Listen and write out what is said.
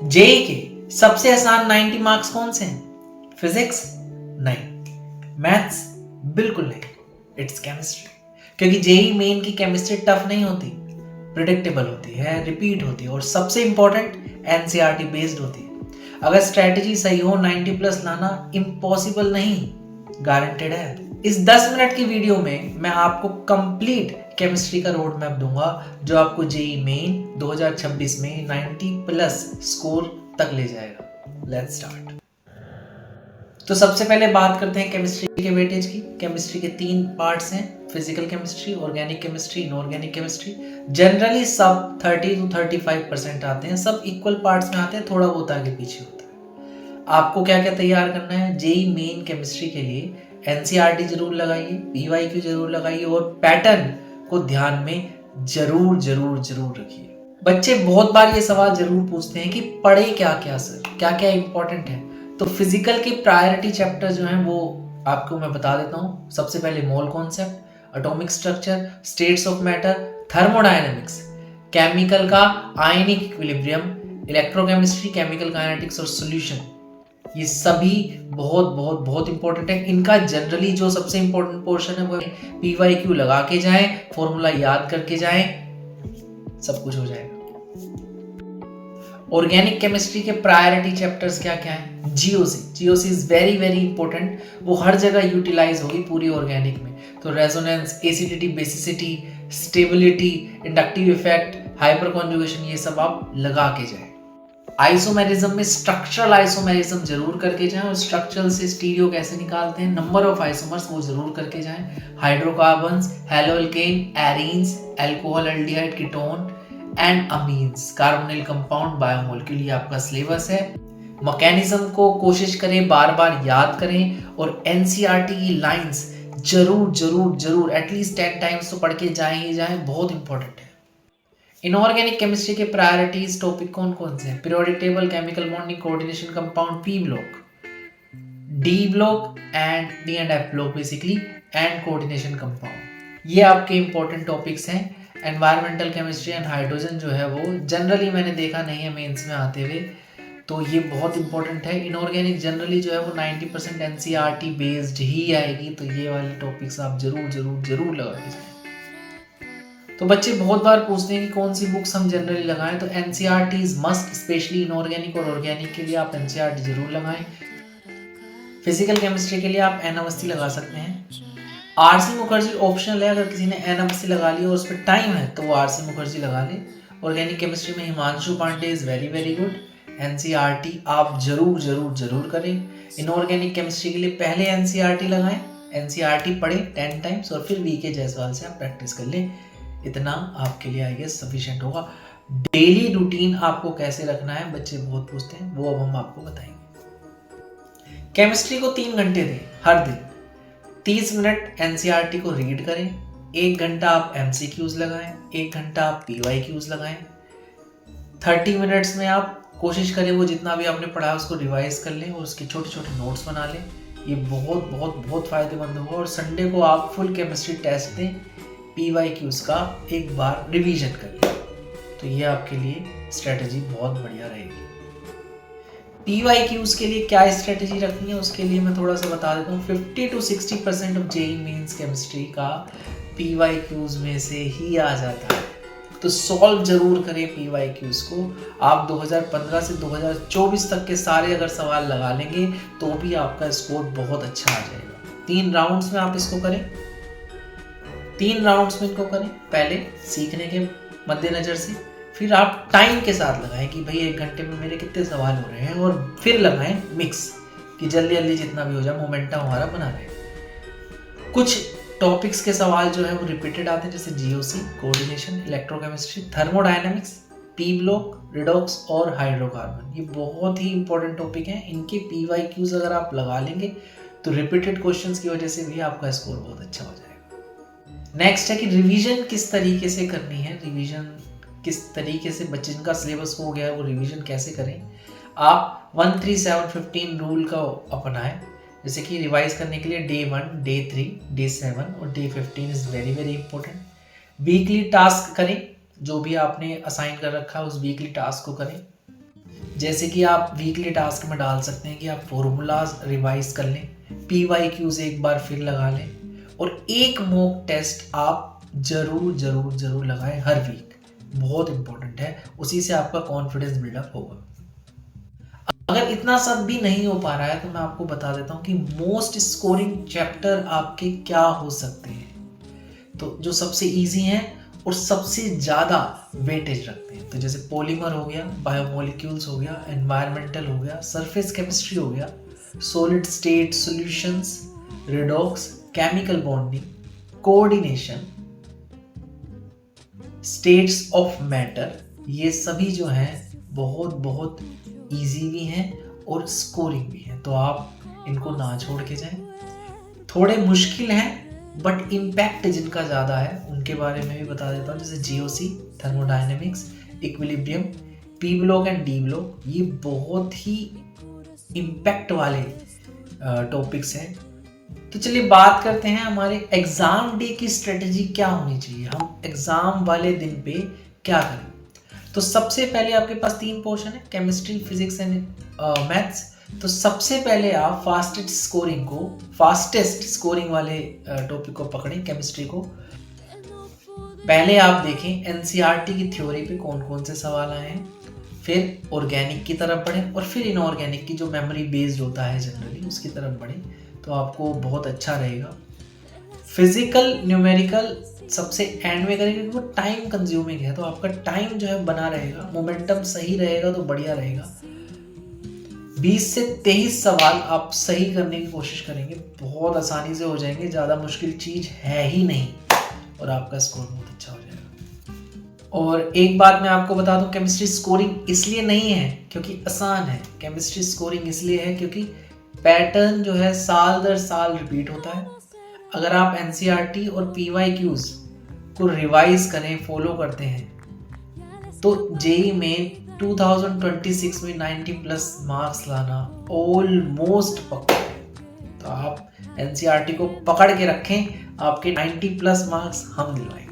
JEE के सबसे आसान 90 मार्क्स कौन से हैं? फिजिक्स नहीं, मैथ्स बिल्कुल नहीं, इट्स केमिस्ट्री। क्योंकि जेई मेन की केमिस्ट्री टफ नहीं होती, प्रिडिक्टेबल होती है, रिपीट होती है और सबसे इंपॉर्टेंट एनसीईआरटी बेस्ड होती है। अगर स्ट्रेटेजी सही हो 90 प्लस लाना इम्पॉसिबल नहीं, गारंटेड है। इस 10 मिनट की वीडियो में मैं आपको कंप्लीट केमिस्ट्री का रोड मैप दूंगा जो आपको जेई मेन 2026 में 90 प्लस स्कोर तक ले जाएगा। Let's start. तो सबसे पहले बात करते हैं केमिस्ट्री के वेटेज की। केमिस्ट्री के 3 पार्ट्स हैं, physical chemistry, organic chemistry, inorganic chemistry. Generally सब 30 to 35% आते हैं, सब इक्वल पार्ट्स में आते हैं, थोड़ा बहुत आगे पीछे होता है। आपको क्या क्या तैयार करना है? जेई मेन केमिस्ट्री के लिए एनसीईआरटी जरूर लगाइए, पीवाईक्यू जरूर लगाइए और पैटर्न को ध्यान में जरूर जरूर जरूर रखिए। बच्चे बहुत बार ये सवाल जरूर पूछते हैं कि पढ़े क्या क्या सर, क्या क्या इंपॉर्टेंट है। तो फिजिकल के प्रायोरिटी चैप्टर जो हैं वो आपको मैं बता देता हूँ। सबसे पहले mole concept, atomic structure, states of matter, thermodynamics, chemical का ionic equilibrium, electrochemistry, chemical kinetics और सॉल्यूशन। ये सभी बहुत बहुत बहुत इंपॉर्टेंट है। इनका जनरली जो सबसे इंपॉर्टेंट पोर्शन है वो पीवाईक्यू लगा के जाएं, फॉर्मूला याद करके जाएं, सब कुछ हो जाएगा। ऑर्गेनिक केमिस्ट्री के प्रायोरिटी चैप्टर्स क्या क्या हैं? GOC is very very important, वो हर जगह यूटिलाइज होगी पूरी ऑर्गेनिक में। तो resonance, acidity, basicity, stability, inductive effect, hyper conjugation, ये सब आप लगा के जाएं। आइसोमेरिज्म में स्ट्रक्चरल आइसोमेरिज्म जरूर करके जाएं और स्ट्रक्चरल से स्टीरियो कैसे निकालते हैं, नंबर ऑफ आइसोमर्स वो जरूर करके जाएं। Hydrocarbons, haloalkane, arenes, alcohol, aldehyde, ketone and amines, carbonyl compound, biomolecule, ये आपका सिलेबस है। मैकेनिज्म को कोशिश करें बार बार याद करें और एनसीईआरटी की लाइंस जरूर जरूर जरूर एटलीस्ट 10 टाइम्स तो पढ़ के जाएं ही जाएं, बहुत इंपॉर्टेंट है। इनऑर्गेनिक केमिस्ट्री के प्रायोरिटीज टॉपिक कौन कौन से हैं? Periodic table, chemical bonding, coordination compound, P block, D block and D and F block basically, and coordination compound. ये आपके इंपॉर्टेंट टॉपिक्स हैं। एनवायरमेंटल केमिस्ट्री एंड हाइड्रोजन जो है वो जनरली मैंने देखा नहीं है मेंस में आते हुए, तो ये बहुत इंपॉर्टेंट है। इनऑर्गेनिक जनरली जो है वो 90% एनसीईआरटी बेस्ड ही आएगी, तो ये वाले टॉपिक्स आप जरूर जरूर जरूर लगा के जाएं। तो बच्चे बहुत बार पूछते हैं कि कौन सी बुक्स हम जनरली लगाएं, तो NCERT is must, specially inorganic और ऑर्गेनिक के लिए आप एनसीईआरटी जरूर लगाएं। फिजिकल केमिस्ट्री के लिए आप एन अवस्थी लगा सकते हैं। आरसी मुखर्जी ऑप्शनल है, अगर किसी ने एन अवस्थी लगा ली और उस पर टाइम है तो वो आरसी मुखर्जी लगा ले। ऑर्गेनिक केमिस्ट्री में Himanshu Pandey is very very good. NCERT आप जरूर जरूर जरूर करें। इनऑर्गेनिक केमिस्ट्री के लिए पहले एनसीईआरटी लगाएं, एनसीईआरटी पढ़ें 10 टाइम्स और फिर वीके जायसवाल से आप प्रैक्टिस कर लें। इतना आपके लिए आई गेस सफिशिएंट होगा। डेली रूटीन आपको कैसे रखना है बच्चे बहुत पूछते हैं, वो अब हम आपको बताएंगे। केमिस्ट्री को 3 घंटे दें हर दिन। 30 मिनट एनसीईआरटी को रीड करें, 1 घंटा आप एमसीक्यूज लगाएं, 1 घंटा आप पीवाईक्यूज लगाएं। 30 मिनट्स में आप कोशिश करें वो जितना भी आपने पढ़ा उसको रिवाइज कर लें और उसके छोटे छोटे नोट्स बना लें। ये बहुत बहुत बहुत फायदेमंद होगा। और संडे को आप फुल केमिस्ट्री टेस्ट दें, पीवाईक्यूज का एक बार रिवीजन कर लें, तो ये आपके लिए स्ट्रेटजी बहुत बढ़िया रहेगी। पीवाईक्यूज के लिए क्या स्ट्रेटजी रखनी है उसके लिए मैं थोड़ा सा बता देता हूँ। 50 to 60% of JEE Mains chemistry का पीवाईक्यूज में से ही आ जाता है, तो सॉल्व जरूर करें पीवाईक्यूज को। आप 2015 से 2024 तक के सारे अगर सवाल लगा लेंगे तो भी आपका स्कोर बहुत अच्छा आ जाएगा। 3 राउंड्स में आप इसको करें, 3 राउंड्स में इनको करें। पहले सीखने के मद्देनजर से, फिर आप टाइम के साथ लगाएं कि भाई 1 घंटे में मेरे कितने सवाल हो रहे हैं, और फिर लगाएं मिक्स कि जल्दी जल्दी जितना भी हो जाए मोमेंटम हमारा बना रहे। कुछ टॉपिक्स के सवाल जो है वो रिपीटेड आते हैं, जैसे GOC, coordination, electrochemistry, thermodynamics, P block, redox और हाइड्रोकार्बन। ये बहुत ही इंपॉर्टेंट टॉपिक हैं। इनके पीवाईक्यूज अगर आप लगा लेंगे तो रिपीटेड क्वेश्चंस की वजह से भी आपका स्कोर बहुत अच्छा हो जाएगा। नेक्स्ट है कि रिवीजन किस तरीके से करनी है, रिवीजन किस तरीके से बच्चे जिनका सिलेबस हो गया है वो रिवीजन कैसे करें। आप 13715 रूल का अपनाएं, जैसे कि रिवाइज करने के लिए डे 1, डे 3, डे 7 और day 15 is very very important. Weekly task करें, जो भी आपने असाइन कर रखा है उस वीकली टास्क को करें। जैसे कि आप वीकली टास्क में डाल सकते हैं कि आप फॉर्मूलाज रिवाइज कर लें, PYQs एक बार फिर लगा लें, और एक मॉक टेस्ट आप जरूर जरूर जरूर लगाएं हर वीक। बहुत इंपॉर्टेंट है, उसी से आपका कॉन्फिडेंस बिल्डअप होगा। अगर इतना सब भी नहीं हो पा रहा है तो मैं आपको बता देता हूँ कि मोस्ट स्कोरिंग चैप्टर आपके क्या हो सकते हैं। तो जो सबसे इजी हैं और सबसे ज़्यादा वेटेज रखते हैं, तो जैसे पॉलीमर हो गया, बायोमोलिक्यूल्स हो गया, एनवायरमेंटल हो गया, सरफेस केमिस्ट्री हो गया, solid state solutions, redox, chemical bonding, coordination, states of matter, ये सभी जो हैं बहुत बहुत इजी भी हैं और स्कोरिंग भी हैं। तो आप इनको ना छोड़ के जाएं। थोड़े मुश्किल हैं बट इम्पैक्ट जिनका ज़्यादा है उनके बारे में भी बता देता हूँ, जैसे GOC, thermodynamics, equilibrium, P block and D block, ये बहुत ही इम्पैक्ट वाले टॉपिक्स हैं। तो चलिए बात करते हैं हमारे एग्जाम डे की स्ट्रेटजी क्या होनी चाहिए, हम एग्जाम वाले दिन पे क्या करें। तो सबसे पहले आपके पास 3 पोर्शन है, केमिस्ट्री, फिजिक्स एंड मैथ्स। तो सबसे पहले आप फास्टेस्ट स्कोरिंग वाले टॉपिक को पकड़ें, केमिस्ट्री को। पहले आप देखें NCERT की थ्योरी पे कौन कौन से सवाल आए हैं, फिर ऑर्गेनिक की तरफ बढ़ें, और फिर इनऑर्गेनिक की जो मेमोरी बेस्ड होता है जनरली उसकी तरफ बढ़ें, तो आपको बहुत अच्छा रहेगा। फिजिकल न्यूमेरिकल सबसे एंड में करेंगे क्योंकि वो टाइम कंज्यूमिंग है, तो आपका टाइम जो है बना रहेगा, मोमेंटम सही रहेगा तो बढ़िया रहेगा। 20 से 23 सवाल आप सही करने की कोशिश करेंगे, बहुत आसानी से हो जाएंगे, ज़्यादा मुश्किल चीज़ है ही नहीं, और आपका स्कोर बहुत अच्छा हो जाएगा। और एक बात मैं आपको बता दूं, केमिस्ट्री स्कोरिंग इसलिए नहीं है क्योंकि आसान है, केमिस्ट्री स्कोरिंग इसलिए है क्योंकि पैटर्न जो है साल दर साल रिपीट होता है। अगर आप NCERT और PYQs को रिवाइज करें, फॉलो करते हैं, तो JEE में 2026 में 90+ मार्क्स लाना ऑलमोस्ट पक्का है। तो आप NCERT को पकड़ के रखें, आपके 90+ मार्क्स हम दिलवाएंगे।